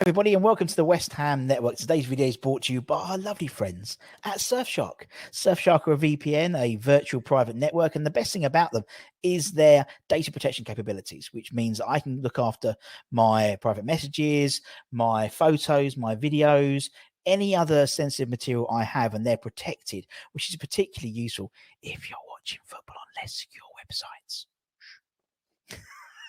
Everybody, and welcome to the West Ham Network. Today's video is brought to you by our lovely friends at Surfshark. Surfshark are a VPN, a virtual private network, and the best thing about them is their data protection capabilities, which means that I can look after my private messages, my photos, my videos, any other sensitive material I have, and they're protected, which is particularly useful if you're watching football on less secure websites.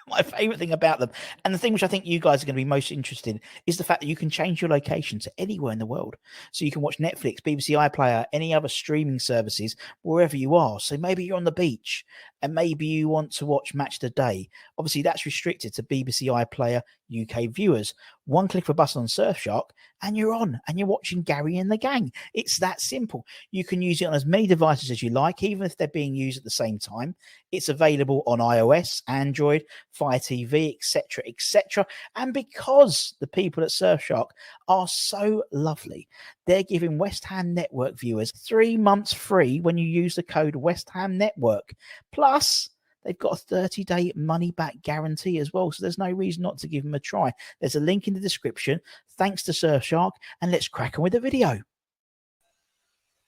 My favorite thing about them, and the thing which I think you guys are going to be most interested in, is the fact that you can change your location to anywhere in the world. So you can watch Netflix, BBC iPlayer, any other streaming services wherever you are. So maybe you're on the beach and maybe you want to watch Match of the Day. Obviously, that's restricted to BBC iPlayer UK viewers. One click of a button on Surfshark and you're on and you're watching Gary and the gang. It's that simple. You can use it on as many devices as you like, even if they're being used at the same time. It's available on iOS, Android, Fire TV, etc., etc. And because the people at Surfshark are so lovely, they're giving West Ham Network viewers 3 months free when you use the code West Ham Network. Plus, they've got a 30-day money-back guarantee as well, so there's no reason not to give them a try. There's a link in the description. Thanks to Surfshark, and let's crack on with the video.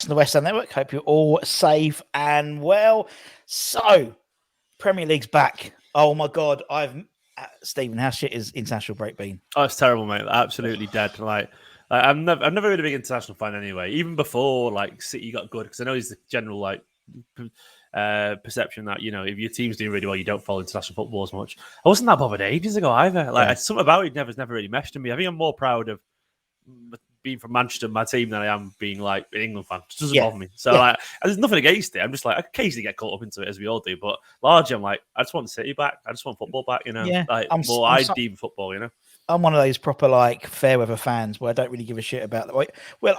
The West Ham Network, hope you're all safe and well. So, Premier League's back. Oh my God, Stephen, how shit is international break been? Oh, it's terrible, mate. Absolutely dead. I'm never really a big international fan anyway. Even before City got good, because I know he's the general perception that if your team's doing really well, you don't follow international football as much. I wasn't that bothered ages ago either. Something about it never really meshed to me. I think I'm more proud of being from Manchester, my team, than I am being an England fan. It just doesn't bother me. So there's nothing against it. I'm just I occasionally get caught up into it, as we all do. But largely, I'm I just want City back. I just want football back. I deem football. I'm one of those proper fair weather fans where I don't really give a shit about that. Well,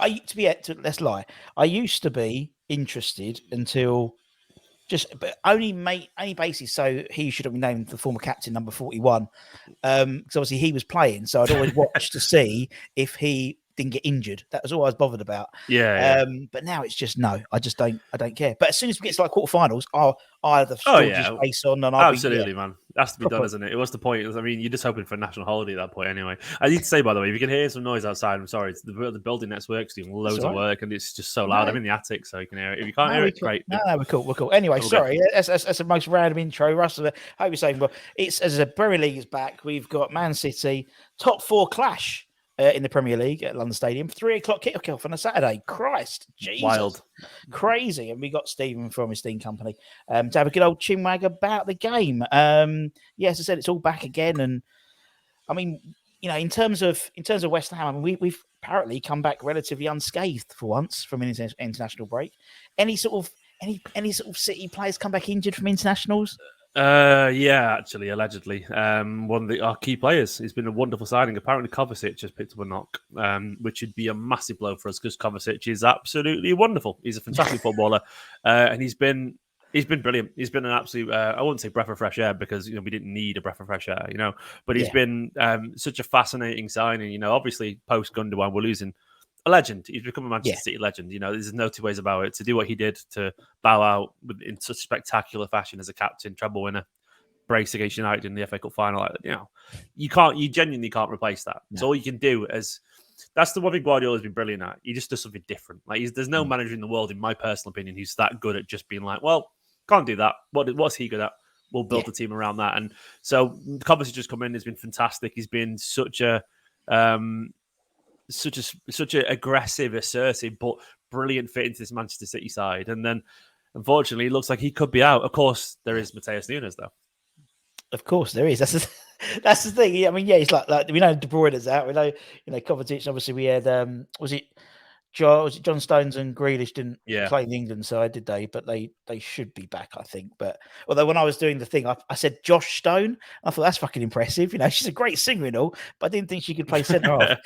let's lie. I used to be interested until but only basis. So he should have been named the former captain, number 41, because obviously he was playing. So I'd always watch to see if he didn't get injured. That was all I was bothered about. But now it's just no. I don't care. But as soon as we get to quarterfinals, I'll have the George's face on, and I'll absolutely, man. It has to be done, isn't it? What's the point? I mean, you're just hoping for a national holiday at that point, anyway. I need to say, by the way, if you can hear some noise outside, I'm sorry. It's the building next work's doing loads of work, and it's just so loud. I'm in the attic, so you can hear it. If you can't hear it, great. No, we're cool. Anyway, sorry. That's the most random intro. Russell, I hope you're saying well. It's as a Premier League is back. We've got Man City top 4 clash. In the Premier League at London Stadium, 3 o'clock kickoff on a Saturday. Christ, Jesus, wild, crazy. And we got Stephen from his team company to have a good old chinwag about the game. As I said, it's all back again. And I mean, in terms of West Ham, I mean, we've apparently come back relatively unscathed for once from an international break. Any sort of City players come back injured from internationals? Actually, allegedly, one of our key players. He's been a wonderful signing. Apparently, Kovacic has picked up a knock, which would be a massive blow for us because Kovacic is absolutely wonderful. He's a fantastic footballer, and he's been brilliant. He's been an absolute, I wouldn't say breath of fresh air because we didn't need a breath of fresh air, but he's been such a fascinating signing. Obviously post Gundogan, we're losing a legend. He's become a Manchester City legend. There's no two ways about it. To do what he did, to bow out in such spectacular fashion as a captain, treble winner, brace against United in the FA Cup final, you genuinely can't replace that. No. So all you can do that's the one thing Guardiola's been brilliant at. He just does something different. There's no manager in the world, in my personal opinion, who's that good at just being well, can't do that. What's he good at? We'll build the team around that. And so Kovacic just come in. Has been fantastic. He's been such a aggressive, assertive, but brilliant fit into this Manchester City side. And then, unfortunately, it looks like he could be out. Of course, there is Mateus Nunes, though. Of course, there is. That's the thing. I mean, it's like we know De Bruyne's out. We know, Kovacic. Obviously, we had was it John Stones and Grealish didn't play in the England side, did they? But they should be back, I think. But although when I was doing the thing, I said Josh Stone. I thought that's fucking impressive. She's a great singer and all, but I didn't think she could play centre half.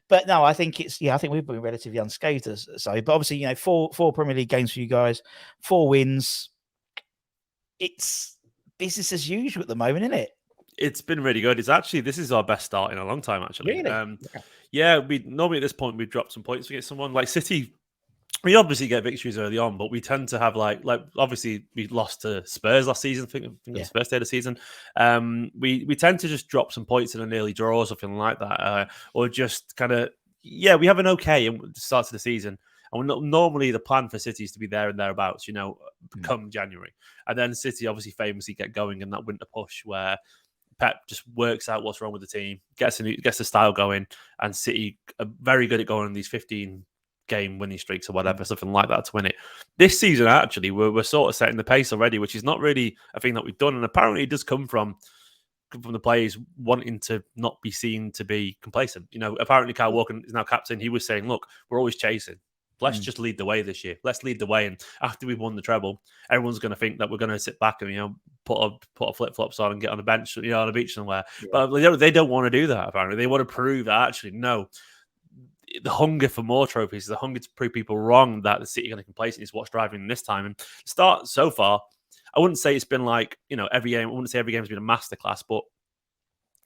But no, I think I think we've been relatively unscathed. But obviously, four Premier League games for you guys, 4 wins. It's business as usual at the moment, isn't it? It's been really good. This is our best start in a long time, actually. Really? We normally at this point we've dropped some points against someone like City. We obviously get victories early on, but we tend to have like obviously we lost to Spurs last season. I think it was the first day of the season. We tend to just drop some points in an early draw or something like that, or just kind of we have an okay start to the season. And normally the plan for City is to be there and thereabouts, come January, and then City obviously famously get going in that winter push where Pep just works out what's wrong with the team, gets the style going, and City are very good at going on these 15 game winning streaks or whatever, something like that to win it. This season, actually, we're sort of setting the pace already, which is not really a thing that we've done. And apparently it does come from the players wanting to not be seen to be complacent. Apparently Kyle Walker is now captain. He was saying, look, we're always chasing. Let's just lead the way this year. Let's lead the way. And after we've won the treble, everyone's going to think that we're going to sit back and, put a flip-flops on and get on a bench, on a beach somewhere. Yeah. But they don't want to do that, apparently. They want to prove that, actually, no. The hunger for more trophies, the hunger to prove people wrong that the City are going to complacent is what's driving this time. And start so far, I wouldn't say it's been like, every game. I wouldn't say every game's been a masterclass, but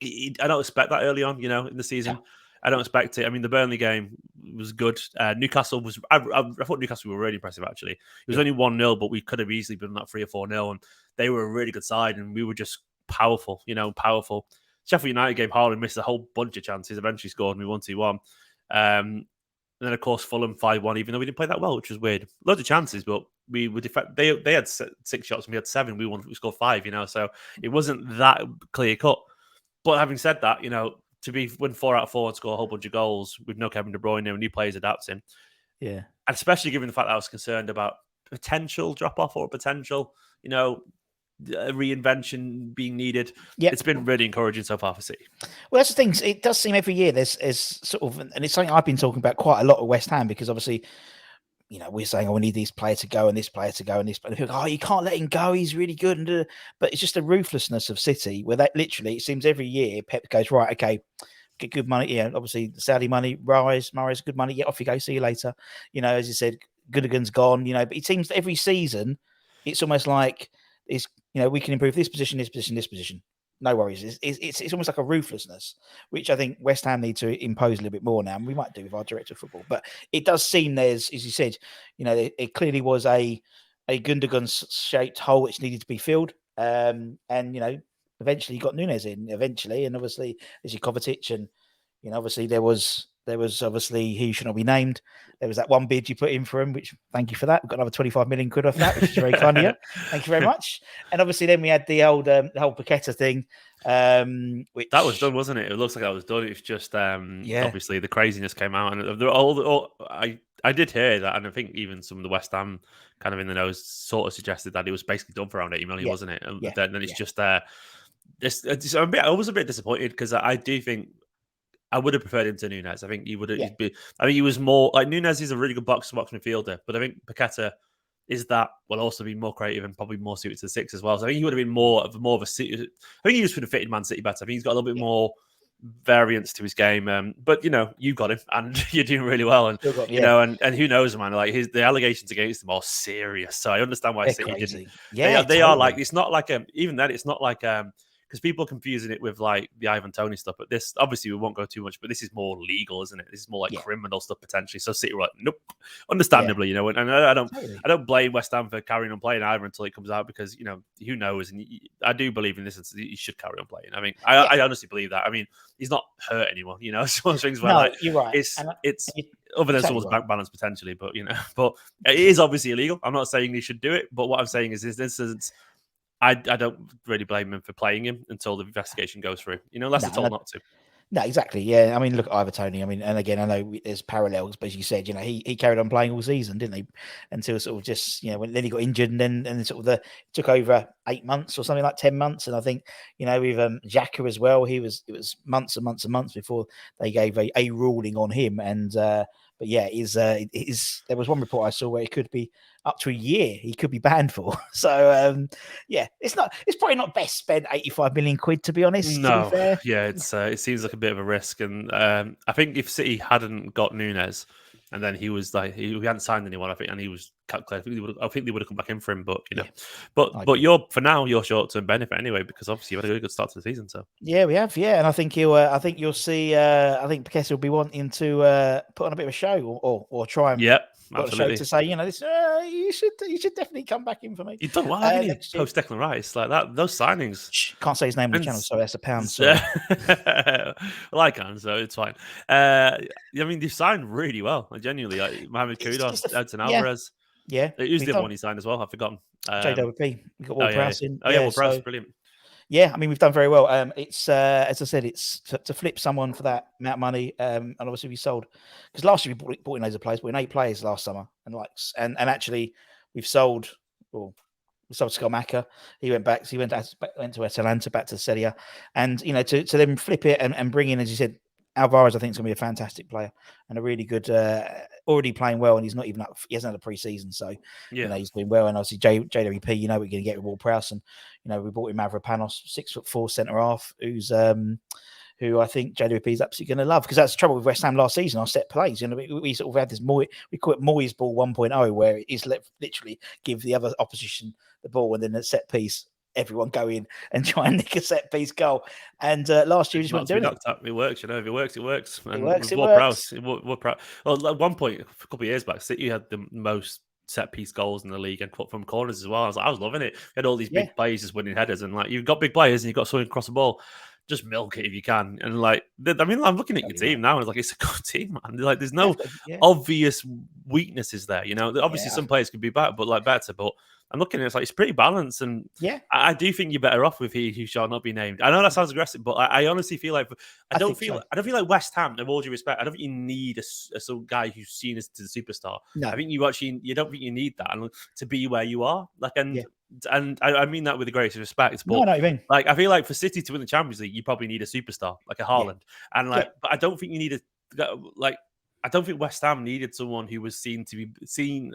I don't expect that early on, in the season. Yeah. I don't expect it. I mean, the Burnley game was good. Newcastle was. I thought Newcastle were really impressive, actually. It was only 1-0, but we could have easily been that 3 or 4-0. And they were a really good side, and we were just powerful, powerful. Sheffield United game, Haaland missed a whole bunch of chances, eventually scored, and we won 2-1. And then, of course, Fulham 5-1, even though we didn't play that well, which was weird. Loads of chances, but we were they had 6 shots and we had 7. We scored 5, so it wasn't that clear cut. But having said that, to win 4 out of 4 and score a whole bunch of goals with no Kevin De Bruyne, no new players adapting. Yeah. And especially given the fact that I was concerned about potential drop-off or potential, reinvention being needed. Yep. It's been really encouraging so far for City. Well, that's the thing. It does seem every year there's sort of, and it's something I've been talking about quite a lot at West Ham, because obviously, we're saying, we need this player to go and this player to go and this. But people go, you can't let him go. He's really good. But it's just the ruthlessness of City, where that literally, it seems every year Pep goes, right, okay, get good money. Yeah, obviously Saudi money, Mahrez, good money. Yeah, off you go. See you later. As you said, Gundogan's gone. But it seems every season, it's almost like we can improve this position, this position, this position. No worries. It's almost like a ruthlessness, which I think West Ham need to impose a little bit more now. And we might do with our director of football. But it does seem there's, as you said, it clearly was a Gundogan-shaped hole which needed to be filled. And, eventually you got Núñez in, and obviously there's your Kovacic, and, obviously there was obviously he should not be named. There was that one bid you put in for him, which thank you for that. We've got another 25 million quid off that, which is very kind of you. Thank you very much. And obviously then we had the whole Paquetá thing. Which that was done, wasn't it? It looks like that was done. It's just obviously the craziness came out, and I did hear that, and I think even some of the West Ham kind of in the nose sort of suggested that it was basically done for around 80 million, wasn't it? And then it's just I was a bit disappointed, because I do think I would have preferred him to Núñez. I think he would have. I think he was more like, Núñez is a really good box-to-box midfielder, but I think Paquetá will also be more creative and probably more suited to the 6 as well. So I think he would have been more of a suit. I think he just would have fitted Man City better. I think he's got a little bit more variance to his game. But you got him, and you're doing really well. And and who knows, man? Like the allegations against him are serious. So I understand why City didn't. Yeah, they are like, it's not like even then it's not like because people are confusing it with like the Ivan Toney stuff, but this, obviously we won't go too much, but this is more legal, isn't it? This is more like criminal stuff potentially. So City were like, nope, understandably, and I don't blame West Ham for carrying on playing either until it comes out, because who knows? And I do believe in this, he should carry on playing. I mean, I honestly believe that. I mean, he's not hurt anyone, it's one of those things where you're right. It's other than someone's bank balance potentially, but but it is obviously illegal. I'm not saying he should do it, but what I'm saying is in this instance, I don't really blame him for playing him until the investigation goes through, unless they're told not to. No, exactly. Yeah. I mean, look at Ivan Toney. I mean, and again, I know there's parallels, but as you said, he carried on playing all season, didn't he? Until sort of just, when then he got injured, and then sort of took over 8 months or something like 10 months. And I think, with Xhaka as well, it was months and months and months before they gave a ruling on him. And, but yeah, there was one report I saw where it could be up to a year he could be banned for. So it's probably not best spent 85 million quid, to be honest. No, to be fair. Yeah, it seems like a bit of a risk, and I think if City hadn't got Núñez, and then he was like he hadn't signed anyone, I think, and he was calculated, I think they would have come back in for him, but but for now your short-term benefit anyway, because obviously you had a really good start to the season. So we have, and I think you'll see. I think Paquetá will be wanting to put on a bit of a show or try and got the show absolutely. to say, this, you should definitely come back in for me. You've done well, haven't you? Next year. Post Declan Rice like that. Those signings. Can't say his name on the channel, sorry, that's £1. Sorry. Well, I can, so it's fine. I mean, they've signed really well. Genuinely, like Mohamed Kudus, Edson Alvarez. Yeah. Who's the other one he signed as well? I've forgotten. JWP. We got Will Prowse in. Oh, yeah, Will Prowse, brilliant. Yeah, I mean, we've done very well. It's as I said, it's to flip someone for that amount of money, and obviously we sold because last year we bought in loads of players, bought in 8 players last summer, and actually we've sold. Well, we sold Skamaka. He went back. So he went to Atalanta, back to Serie A, and to then flip it and bring in, as you said, Alvarez. I think is going to be a fantastic player and a really good. Already playing well, and he's not even up. He hasn't had a pre-season, so he's doing well. And obviously JWP, we're going to get with Will Prowse, and we bought him Mavropanos, 6'4" centre half, who I think JWP is absolutely going to love, because that's the trouble with West Ham last season. Our set plays, we sort of had this we call it Moyes ball 1.0, where it is literally give the other opposition the ball, and then at set piece, everyone go in and try and nick a set piece goal. And last year, we just weren't doing it. It works, if it works, it works. And it works. Well, at one point, a couple of years back, City had the most set piece goals in the league and from corners as well. I was loving it. You had all these big players just winning headers, and like you've got big players and you've got someone across the ball. Just milk it if you can. And like, I mean, I'm looking at your team now, and it's like, it's a good team, man. Like, there's no obvious weaknesses there. Obviously some players could be better, but I'm looking at it's like it's pretty balanced, and I do think you're better off with he who shall not be named. I know that sounds aggressive, but I honestly feel like I don't feel like West Ham. With all due respect, I don't think you need some guy who's seen as to the superstar. No. I think you don't think you need that to be where you are. And I mean that with the greatest respect. But no, you mean. Like, I feel like for City to win the Champions League, you probably need a superstar like a Haaland, and but I don't think you need I don't think West Ham needed someone who was seen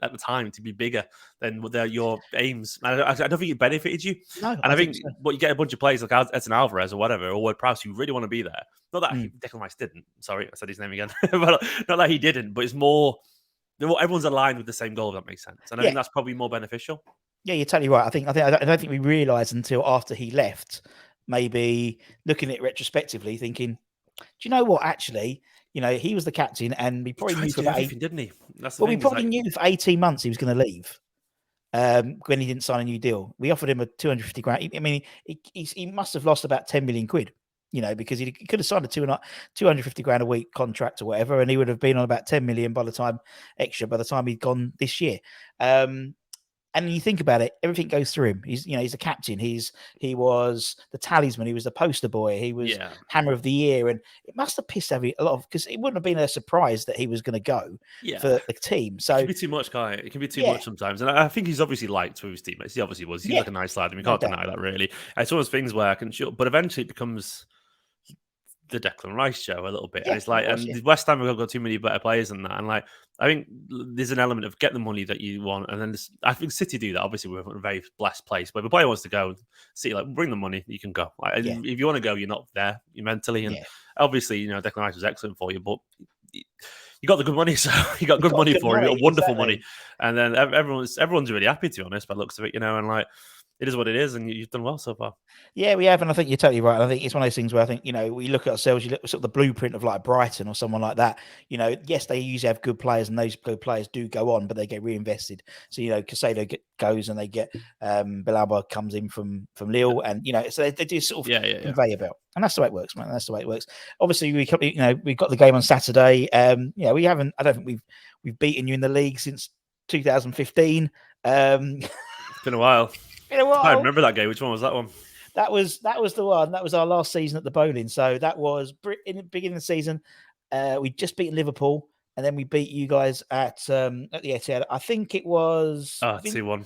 at the time to be bigger than your aims. I don't think it benefited you. No, and I think you get a bunch of players like Edson Alvarez or whatever, or Ward Prowse, who really want to be there. Not that Declan Rice didn't. Sorry, I said his name again. But not that he didn't, but it's more everyone's aligned with the same goal, if that makes sense. And I think that's probably more beneficial. Yeah, you're totally right. I don't think we realised until after he left, maybe looking at it retrospectively, thinking, do you know what? Actually, he was the captain, and we probably knew for everything, didn't he? We probably knew for 18 months he was going to leave. When he didn't sign a new deal, we offered him a 250 grand. I mean, he must have lost about 10 million quid, because he could have signed a 250 grand a week contract or whatever, and he would have been on about 10 million by the time he'd gone this year. And you think about it, everything goes through him. He's the captain. He was the talisman. He was the poster boy. He was Hammer of the Year, and it must have pissed a lot of, because it wouldn't have been a surprise that he was going to go for the team. So it can be too much, Kai. It can be too much sometimes, and I think he's obviously liked with his teammates. He obviously was. He's like a nice lad, and we can't deny that. Really, it's one of those things where but eventually it becomes the Declan Rice show a little bit. And it's like, West Ham have got too many better players than that. And like, I think there's an element of get the money that you want. And then I think City do that. Obviously, we're in a very blessed place. But if a player wants to go, City, bring the money, you can go. Like, if you want to go, you're not there mentally. And obviously, Declan Rice was excellent for you, but you got the good money. So you got good money for him. You got wonderful money. And then everyone's really happy, to be honest, by the looks of it, and like, it is what it is, and you've done well so far. Yeah, we have, and I think you're totally right. And I think it's one of those things where I think, we look at ourselves, you look at sort of the blueprint of like Brighton or someone like that. Yes, they usually have good players, and those good players do go on, but they get reinvested. So, Casado goes, and they get Bilbao comes in from Lille, and so they do sort of conveyor belt, and that's the way it works, man. That's the way it works. Obviously, we've got the game on Saturday. We haven't. I don't think we've beaten you in the league since 2015. It's been a while. I remember that game. Which one was that one? That was the one. That was our last season at the Bowling. So that was in the beginning of the season. We just beat Liverpool, and then we beat you guys at the Etihad. I think it was 2-1.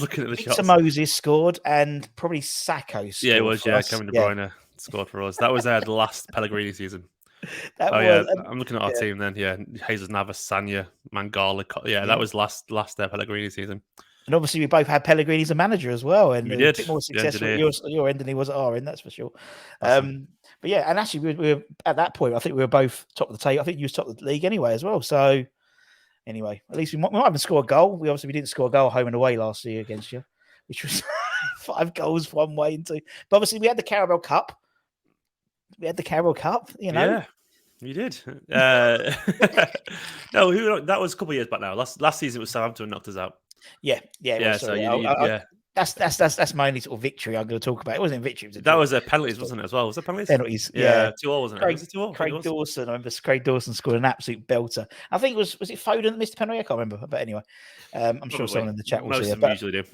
Looking at the shots. Moses scored, and probably Sacco scored. Yeah, it was. Kevin De Bruyne scored for us. That was the last Pellegrini season. I'm looking at our team then. Yeah, Jesus Navas, Sanya, Mangala. That was last Pellegrini season. And obviously, we both had Pellegrini as a manager as well, and we a bit more successful at your end than he was at our end, that's for sure. Awesome. But yeah, and actually, we were at that point. I think we were both top of the table. I think you was top of the league anyway as well. So anyway, at least we might even score a goal. We didn't score a goal home and away last year against you, which was 5 goals one way and 2. But obviously, we had the Carabao Cup. Yeah. You did. No, that was a couple of years back now. Last season it was Southampton knocked us out. Yeah, it Yeah, was. so Sorry, yeah. that's my only sort of victory I'm going to talk about. It wasn't a victory; it was a That draw. was a penalties, wasn't it, as well? Was it penalties? Penalties, yeah. Yeah, 2-2, wasn't it? Was it 2-2? Craig Dawson. I remember Craig Dawson scored an absolute belter. I think was it Foden that missed the penalty? I can't remember. But anyway, I'm sure someone in the chat will Most see of it. them But usually do.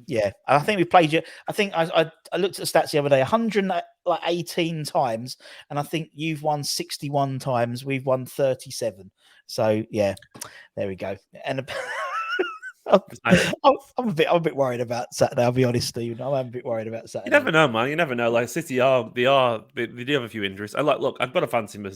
yeah, I think we played you. I think I looked at the stats the other day. 118 times, and I think you've won 61 times. We've won 37. So yeah, there we go. And I'm a bit worried about Saturday. I'll be honest, Stephen. I'm a bit worried about Saturday. You never know, man. You never know. Like City they do have a few injuries. I look, I've got to fancy my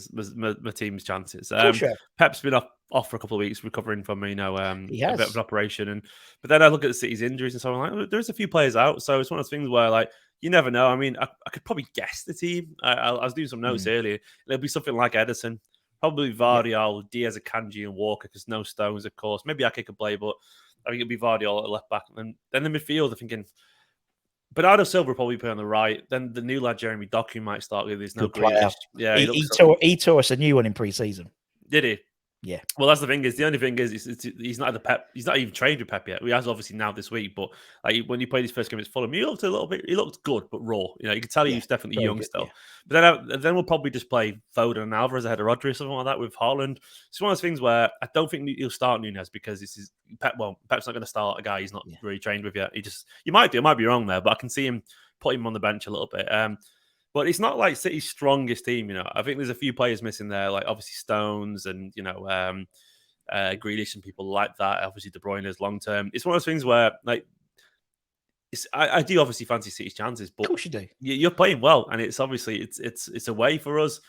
team's chances. Sure. Pep's been off for a couple of weeks recovering from He a bit has. of an operation, but then I look at the City's injuries and so on. Like, there's a few players out, so it's one of those things where like you never know. I mean, I could probably guess the team. I was doing some notes earlier. It'll be something like Ederson, probably Vardiol, Diaz, Akanji, and Walker because no Stones, of course. Maybe Ake could play, but I think it'd be Vardiol at left back, and then the midfield. I'm thinking. Bernardo Silva will probably play on the right. Then the new lad Jeremy Doku might start with. There's no Grealish. Yeah, he tore us a new one in pre-season. Did he? Yeah. Well, that's the thing is the only thing is he's not at the Pep. He's not even trained with Pep yet. He has obviously now this week, but like when he played his first game against Fulham, he looked a little bit. He looked good, but raw. You know, you could tell he was definitely young still. Yeah. But then we'll probably just play Foden and Alvarez ahead of Rodri or something like that with Haaland. It's one of those things where I don't think he'll start Nunez because this is Pep. Well, Pep's not going to start a guy he's not really trained with yet. You might do. I might be wrong there, but I can see him put him on the bench a little bit. But it's not like City's strongest team. You know, I think there's a few players missing there, like obviously Stones and Grealish and people like that. Obviously, De Bruyne is long term. It's one of those things where, like, I do obviously fancy City's chances, but of course you do. You're playing well, and it's obviously it's a way for us.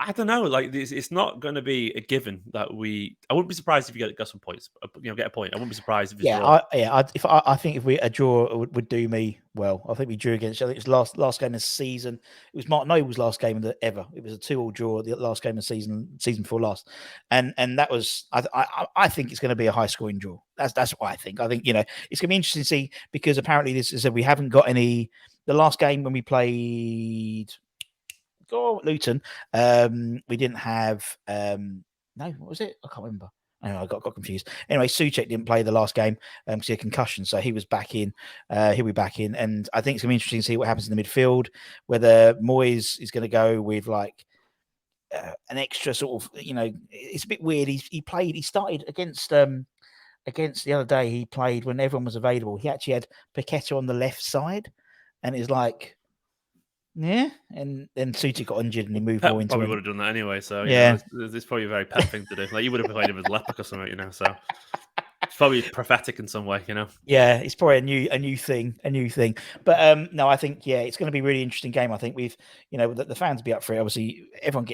I don't know. Like, it's not going to be a given that we. I wouldn't be surprised if you get some points. Get a point. I wouldn't be surprised if it's I think if a draw would do me well. I think we drew against. I think it was last game of the season. It was Mark Noble's last game ever. It was a 2-2 draw. The last game of the season before last, and that was. I think it's going to be a high scoring draw. That's what I think. I think it's going to be interesting to see because apparently this is we haven't got any. The last game when we played. Luton. We didn't have. No, what was it? I can't remember. I got confused. Anyway, Souček didn't play the last game because he had concussion, so he was back in. He'll be back in, and I think it's going to be interesting to see what happens in the midfield. Whether Moyes is going to go with like an extra sort of, it's a bit weird. He started against the other day. He played when everyone was available. He actually had Paquetá on the left side, and it's like. Yeah, and then Souček got injured and he moved more into. Probably would have done that anyway. So it's probably a very Pep thing to do. Like you would have played him as left back or something, So it's probably prophetic in some way, Yeah, it's probably a new thing. But no, I think it's going to be a really interesting game. I think the fans will be up for it. Obviously, everyone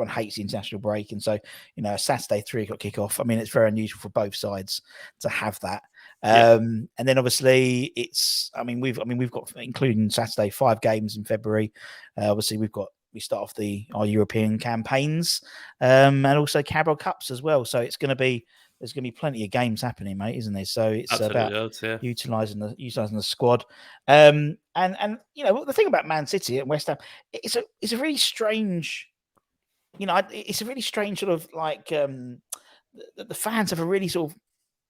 hates the international break, and so a Saturday 3:00 kickoff. I mean, it's very unusual for both sides to have that. And then obviously we've got, including Saturday, 5 games in February. Obviously we start off our European campaigns, and also Carabao Cups as well. So there's going to be plenty of games happening, mate, isn't there? So it's about utilising the squad. And the thing about Man City and West Ham, it's a really strange, it's a really strange sort of like the fans have a really sort of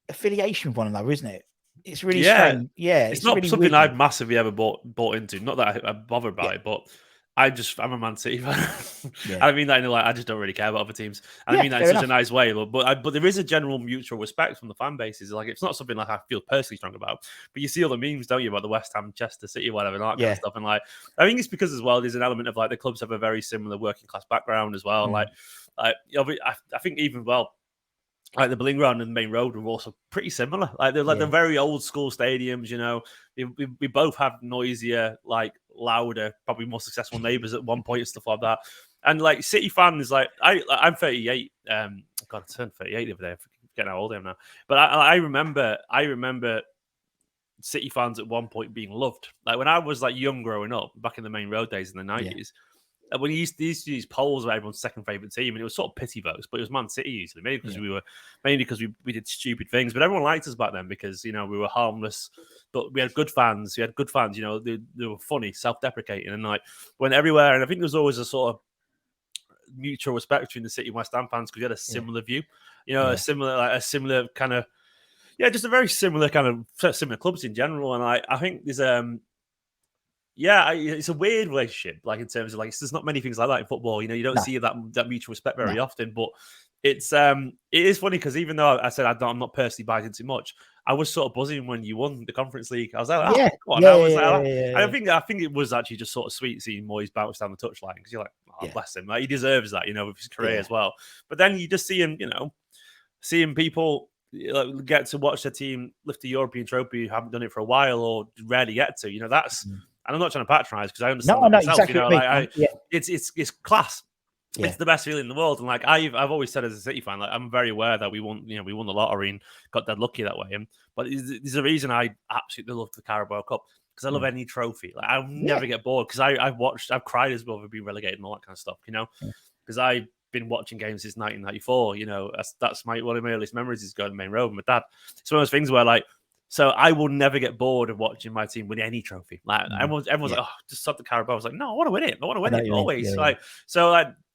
affiliation with one another, isn't it? It's really strange. Yeah, it's not really something I've massively ever bought into. Not that I'm bothered by it, but I'm a Man City fan. I mean that in I just don't really care about other teams. And I mean that in such a nice way. But there is a general mutual respect from the fan bases. Like it's not something like I feel personally strong about. But you see all the memes, don't you, about the West Ham, Chester City, whatever, and all that kind of stuff. And like I think it's because as well, there's an element of like the clubs have a very similar working class background as well. Like I think even like the Boleyn Ground and the Main Road were also pretty similar. Like they're they're very old school stadiums. We both have noisier, like louder, probably more successful neighbours at one point and stuff like that. And like City fans, like I'm 38. God, I turned 38 the other day. I'm forgetting how old I am now. But I remember City fans at one point being loved. Like when I was like young growing up, back in the Main Road days in the 90s. When he used to use polls about everyone's second favourite team, and it was sort of pity votes, but it was Man City usually, maybe because we did stupid things, but everyone liked us back then because we were harmless, but we had good fans. They were funny, self-deprecating, and like went everywhere. And I think there was always a sort of mutual respect between the City and West Ham fans because we had a similar view, Yeah. a similar kind of, just a very similar kind of similar clubs in general. And I think there's it's a weird relationship, like in terms of like there's not many things like that in football. You don't No. see that mutual respect very No. often, but it is funny because even though I said I'm not personally buying into much, I was sort of buzzing when you won the Conference League. I was like, Yeah. come on Yeah, now. yeah. I think it was actually just sort of sweet seeing Moyes bounce down the touchline because you're like, oh, bless him, like he deserves that, with his career as well. But then you just see him, seeing people get to watch their team lift a European trophy who haven't done it for a while or rarely get to, that's. And I'm not trying to patronise because I understand that myself. Exactly what I mean. It's class. Yeah. It's the best feeling in the world. And like I've always said as a City fan, like I'm very aware that we won the lottery and got dead lucky that way. But there's a reason I absolutely love the Carabao Cup because I love any trophy. Like I'll never get bored because I've cried as well for being relegated and all that kind of stuff. Because I've been watching games since 1994. That's one of my earliest memories is going to Main Road with my dad. It's one of those things where like. So I will never get bored of watching my team win any trophy. Like everyone's like, oh, just stop the Carabao. I was like, no, I want to win it. I want to win it always.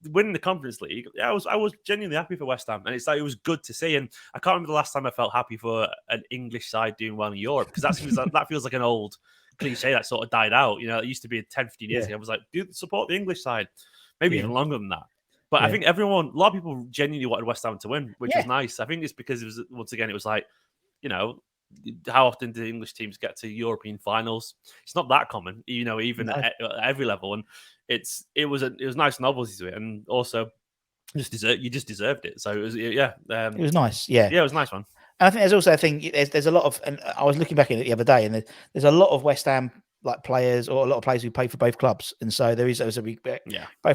Winning the Conference League, I was genuinely happy for West Ham, and it's like it was good to see. And I can't remember the last time I felt happy for an English side doing well in Europe because that feels like an old cliche that sort of died out. It used to be 10, 15 years ago. I was like, support the English side, maybe even longer than that. But I think a lot of people genuinely wanted West Ham to win, which was nice. I think it's because it was like, how often do English teams get to European finals? It's not that common, even at every level. And it was nice novelty to it, and also you just deserved it. So it was it was nice. Yeah, it was a nice one. And I think there's also there's a lot of, and I was looking back at it the other day, and there's a lot of West Ham like players or a lot of players who play for both clubs, and so both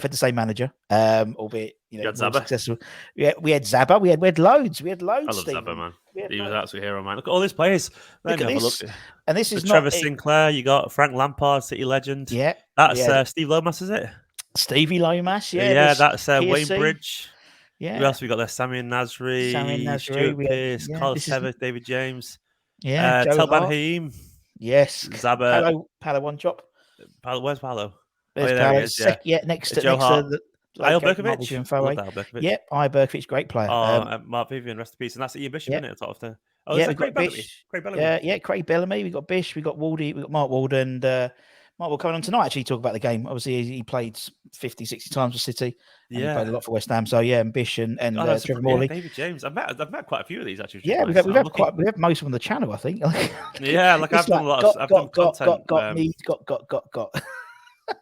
had the same manager, albeit more successful. Yeah, we had Zabba, we had loads. I love Zabba, man. He was an absolute hero, man. Look at all these players. Look at this. And this is Trevor Sinclair. You got Frank Lampard, City legend. Yeah, that's Steve Lomas, is it? Stevie Lomas. Yeah, that's Wayne Bridge. Yeah. Who else we got there? Sammy Nasri, Stuart Pearce, Carlos Tevez, David James. Yeah, Tel Ben Haim. Yes. Zabba. Palo one chop. Where's Palo? There's there he is. Next to Ayel Berkovic. Yeah, Ayel Berkovic, great player. Mark Vivian, rest in peace. And that's Ian Bishop, isn't it? Top of the... we've got Bish. Craig Bellamy. Craig Bellamy. We've got Bish. We've got Waldy. We've got Mark Walden. And Mark will come on tonight actually talk about the game. Obviously, he played 50, 60 times for City. And he played a lot for West Ham. So, and Bish and Trevor Morley. David James. I've met quite a few of these actually. Yeah, we've had most of them on the channel, I think. I've done a lot of content. Got.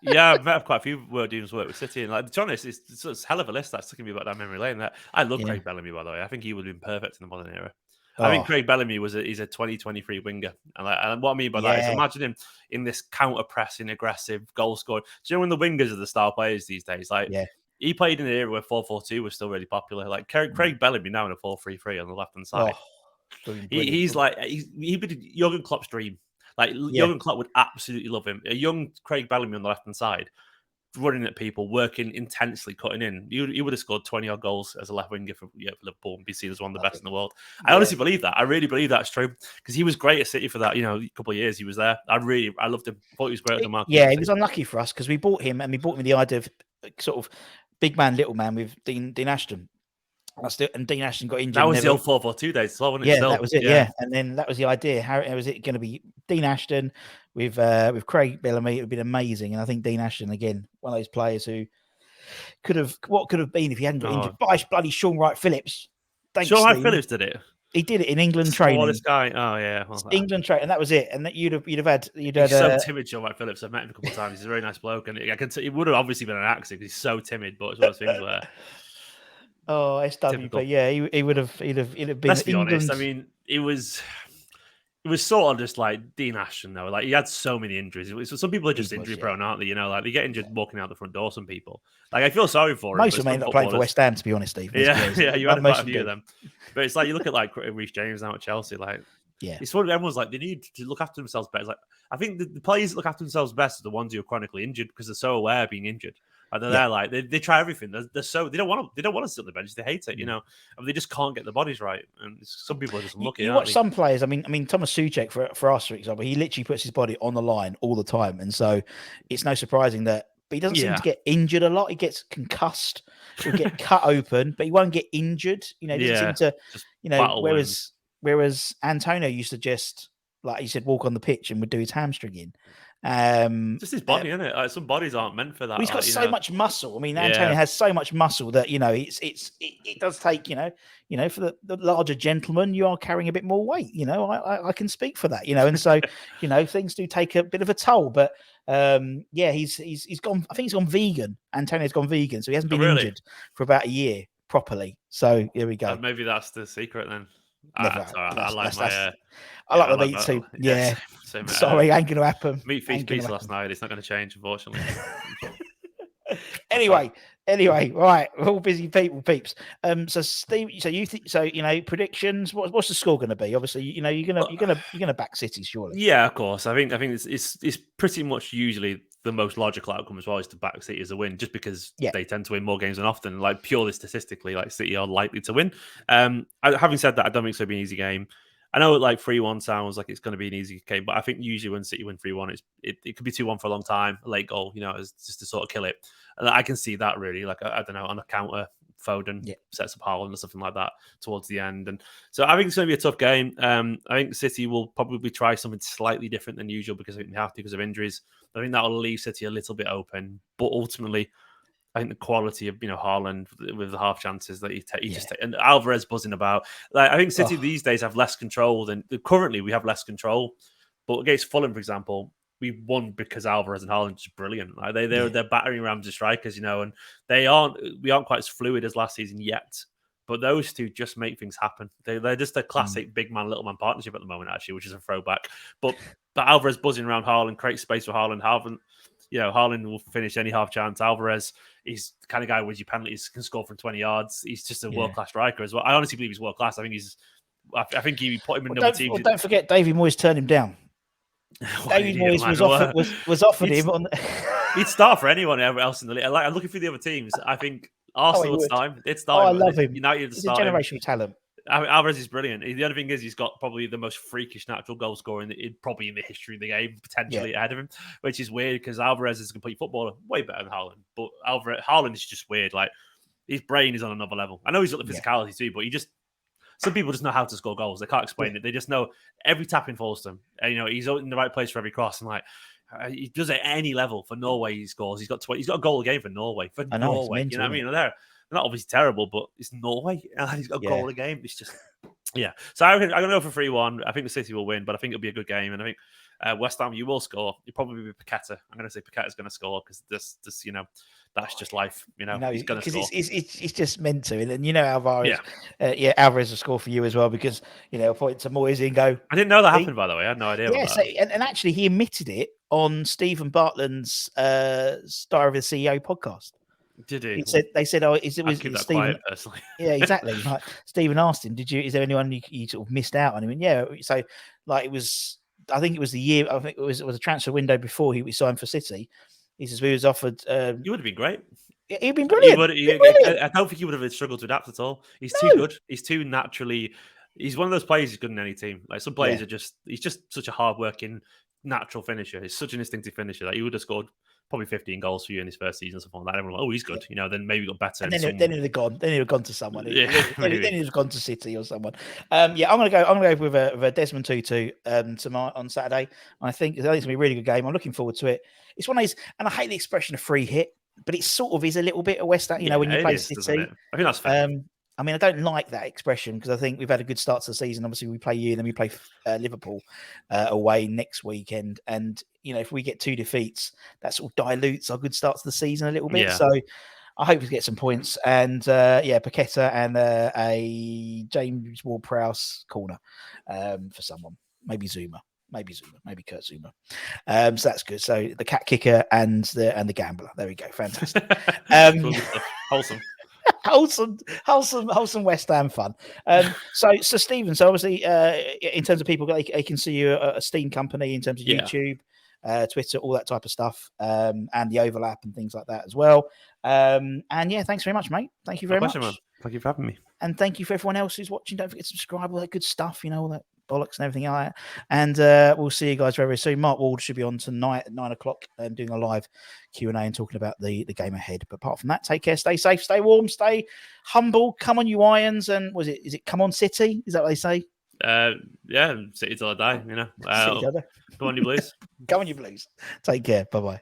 Yeah, I've met quite a few doing work with City, and to be honest, it's a hell of a list that's taking me back down memory lane. I love Craig Bellamy, by the way. I think he would have been perfect in the modern era. I think Craig Bellamy he's a 2023 winger, and what I mean by that is imagine him in this counter-pressing, aggressive goal scorer. Do you know when the wingers are the star players these days? He played in an era where 4-4-2 was still really popular. Like Craig Bellamy now in a 4-3-3 on the left hand side. He's like he would Jurgen Klopp's dream. Jurgen Klopp would absolutely love him. A young Craig Bellamy on the left-hand side, running at people, working intensely, cutting in. He would have scored 20-odd goals as a left winger for Liverpool and be seen as one of the best in the world. I honestly believe that. I really believe that's true because he was great at City for that. A couple of years he was there. I loved him. I thought he was great at the market. Yeah, he was unlucky for us because we bought him with the idea of sort of big man, little man with Dean Ashton. And Dean Ashton got injured. That was the old 4-4-2 days as well, wasn't it? Yeah, that was it. Yeah. And then that was the idea. How was it going to be Dean Ashton with Craig Bellamy? It would have been amazing. And I think Dean Ashton, again, one of those players who could have been if he hadn't got injured. But bloody Sean Wright-Phillips. Sean Wright-Phillips did it. He did it in England training. This guy. Oh yeah, England training, and that was it. And that you'd have had. He's so timid, Sean Wright-Phillips. I've met him a couple of times. He's a very nice bloke, and I can it would have obviously been an accident because he's so timid. But it's one of those things where. Oh, SWP. Typical. Yeah, he would have. He'd have been. Let's be honest. I mean, it was sort of just like Dean Ashton, though. Like he had so many injuries. Some people are just injury prone, aren't they? They get injured walking out the front door. Some people. I feel sorry for him. Most of them ended up playing for West Ham, to be honest, Steve. Yeah. You had quite a few of them. But it's like you look at Reece James now at Chelsea. It's sort of everyone's like they need to look after themselves better. I think the players that look after themselves best are the ones who are chronically injured because they're so aware of being injured. And they're they try everything. They're so they don't want to sit on the bench. They hate it, and they just can't get their bodies right. And some people are just unlucky. You watch some players. I mean, Thomas Souček for us, for example, he literally puts his body on the line all the time, and so it's no surprising that but he doesn't seem to get injured a lot. He gets concussed, he'll get cut open, but he won't get injured. He doesn't seem to, just whereas Antonio used to just, like you said, walk on the pitch and would do his hamstring in. Just his body, isn't it? Like, some bodies aren't meant for that. Well, he's got so much muscle. I mean, Yeah. Antonio has so much muscle that it does take for the larger gentleman, you are carrying a bit more weight. I can speak for that. And so things do take a bit of a toll. But he's gone. I think he's gone vegan. Antonio's gone vegan, so he hasn't been injured for about a year properly. So here we go. Maybe that's the secret then. I like the meat too. Yeah. Same, sorry, ain't going to happen. Meat feast pizza last night. It's not going to change, unfortunately. Anyway, right. We're all busy people, peeps. So Steve, predictions. What's the score going to be? Obviously, you're gonna back City, surely. Yeah, of course. I think it's pretty much usually the most logical outcome as well is to back City as a win, just because they tend to win more games than often. Like purely statistically, like City are likely to win. Having said that, I don't think it's going to be an easy game. I know like 3-1 sounds like it's going to be an easy game, but I think usually when City win 3-1, it could be 2-1 for a long time, a late goal, just to sort of kill it. And I can see that really, like I don't know, on a counter, Foden sets up Haaland or something like that towards the end. And so I think it's going to be a tough game. I think City will probably try something slightly different than usual because I think they have to because of injuries. I think that will leave City a little bit open, but ultimately, I think the quality of Haaland with the half chances that he just take, and Alvarez buzzing about. Like I think City these days have less control than currently we have less control. But against Fulham, for example, we won because Alvarez and Haaland are just brilliant. Like they're battering rams of strikers, and we aren't quite as fluid as last season yet. But those two just make things happen. They're just a classic big man, little man partnership at the moment, actually, which is a throwback. But Alvarez buzzing around Haaland, creates space for Haaland. Haaland will finish any half chance. Alvarez, he's the kind of guy who wins you penalties, can score from 20 yards. He's just a world-class striker as well. I honestly believe he's world-class. I think he put him in number teams. Don't forget, David Moyes turned him down. David Moyes was offered him. He'd start for anyone else in the league. Like, I'm looking through the other teams. I think Arsenal would start him. They'd start him. I love him. United He's a generational talent. Alvarez is brilliant. The other thing is he's got probably the most freakish natural goal scorer probably in the history of the game, potentially ahead of him, which is weird because Alvarez is a complete footballer, way better than Haaland. But Haaland is just weird. Like his brain is on another level. I know he's got the physicality too, but some people just know how to score goals. They can't explain it. They just know every tapping falls to him. And, he's in the right place for every cross. And he does it at any level. For Norway, he scores. He's got a goal a game for Norway. Norway, you know what I mean? They're not obviously terrible, but it's Norway. And he's got a goal a game. It's just, So I'm going to go for 3-1. I think the City will win, but I think it'll be a good game. And I think West Ham, you will score. You'll probably be Paquetá. I'm going to say Paquetá's going to score because this that's just life. He's going to score. It's just meant to. And Alvarez, Alvarez will score for you as well because, point to Moyes and go. I didn't know that happened, by the way. I had no idea. Yeah, and actually he admitted it on Stephen Bartland's Star of the CEO podcast. Did he? They said, "Oh, it was Stephen." Quiet, personally. Yeah, exactly. Like Stephen asked him, is there anyone you sort of missed out on?" I mean, yeah. So, like, it was. I think it was the year. I think it was a transfer window before he signed for City. He says we was offered. You would have been great. He'd been brilliant. I don't think he would have struggled to adapt at all. He's too good. He's too naturally. He's one of those players who's good in any team. Like some players are just. He's just such a hard-working, natural finisher. He's such an instinctive finisher that he would have scored probably 15 goals for you in his first season or something like that. Everyone, he's good. Then maybe got better. And then he'd have gone. Then he'd have gone to someone. Then he'd have gone to City or someone. I'm gonna go with a Desmond Tutu on Saturday. I think it's gonna be a really good game. I'm looking forward to it. It's one of these, and I hate the expression of free hit, but it sort of is a little bit of West Ham. When you play City. I think that's fair. I mean, I don't like that expression because I think we've had a good start to the season. Obviously, we play you, and then we play Liverpool away next weekend. And, if we get 2 defeats, that sort of dilutes our good start to the season a little bit. Yeah. So I hope we get some points. And, Paquetá and a James Ward-Prowse corner for someone. Maybe Zuma. Maybe Kurt Zuma. So that's good. So the cat kicker and the gambler. There we go. Fantastic. Wholesome. wholesome West Ham fun. So Stephen, obviously in terms of people, they can see you a Steam company in terms of YouTube, Twitter, all that type of stuff, and the overlap and things like that as well. Thanks very much, mate. Thank you very much. Man. Thank you for having me. And thank you for everyone else who's watching. Don't forget to subscribe, all that good stuff, all that bollocks and everything like that. And we'll see you guys very, very soon. Mark Ward should be on tonight at 9 o'clock doing a live Q&A and talking about the game ahead. But apart from that, take care, stay safe, stay warm, stay humble. Come on, you Irons. And is it come on City? Is that what they say? Yeah, City till I die, you know. City, Come on, you Blues. Come on, you Blues. Take care. Bye-bye.